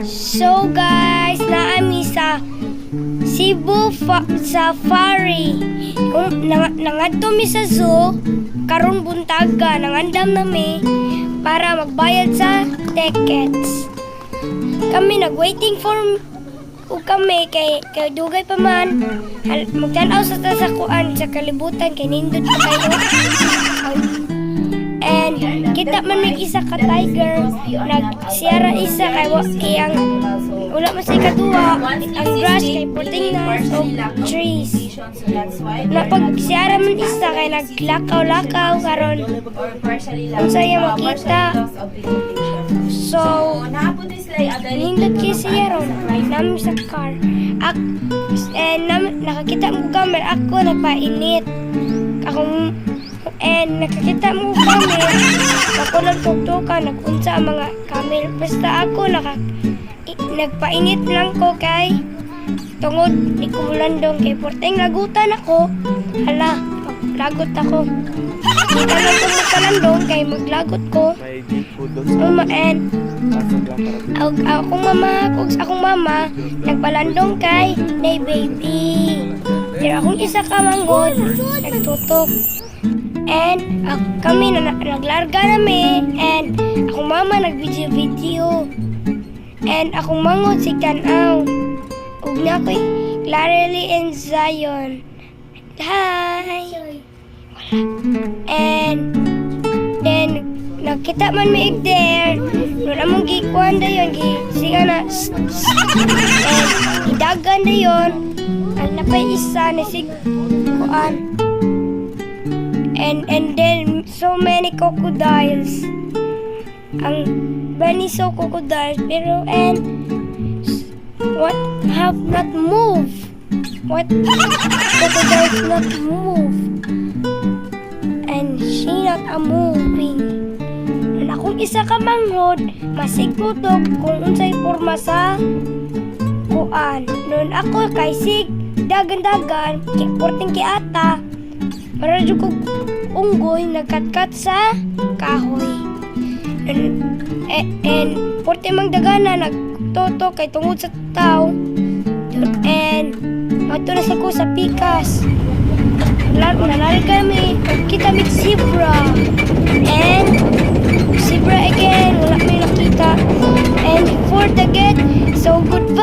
So guys, naami sa Cebu Safari. Kung nangadto mi sa zoo, karon buntaga nangandam nami para magbayad sa tickets. Kami nag-waiting for kami kay dugay pa man. Magtanaw sa tasakuan sa kalibutan kay nindot pa kayo. And kita man may isa ka tiger, nagsiyara isa kay ang wala man sa ikaduwa, ang grass kay puting na of trees. Napagsiyara man isa kay naglakaw-lakaw karon unsay makita. So nindot kay siya ron namin sa car. Nakakita mo kami, ako nagpainit. Nakakita mo kami, ako lang tuktukan, nagunsa ang mga camel. Basta ako nagpainit lang ko kay tungod ni kumulandong kay porteng lagutan ako. Hala, maglagot ako. Hindi ka lang kumulandong kay maglagot ko. Akong mama nagpalandong kay nay baby. Pero akong isa ka manggod nagtutok. And kami naglarga nami. And akong mama nag-video. And akong manggod si Tanaw. Ug na ko'y Clarely and Zion. Hi! And then nakita man mi there. Doon among gikuan dayon siga na. And idagan dayon. Ang napay isa na kuan. And then so many crocodiles. Ang baniso crocodiles pero what have not moved? What crocodiles not move? And she not a moving. Nun akong isa ka manghod, masigputok kung unsay porma sa kuan. Nun ako kay sig dagan-dagan, porting ki ata. Para jud kog unggoy nagkatkat sa kahoy. And porte mang dagana nagtoto kay tungod sa tao. And mato na sa ko sa pikas. Nanal kami, kita mit zebra. And zebra again, wala may nakita. And for the get, so goodbye.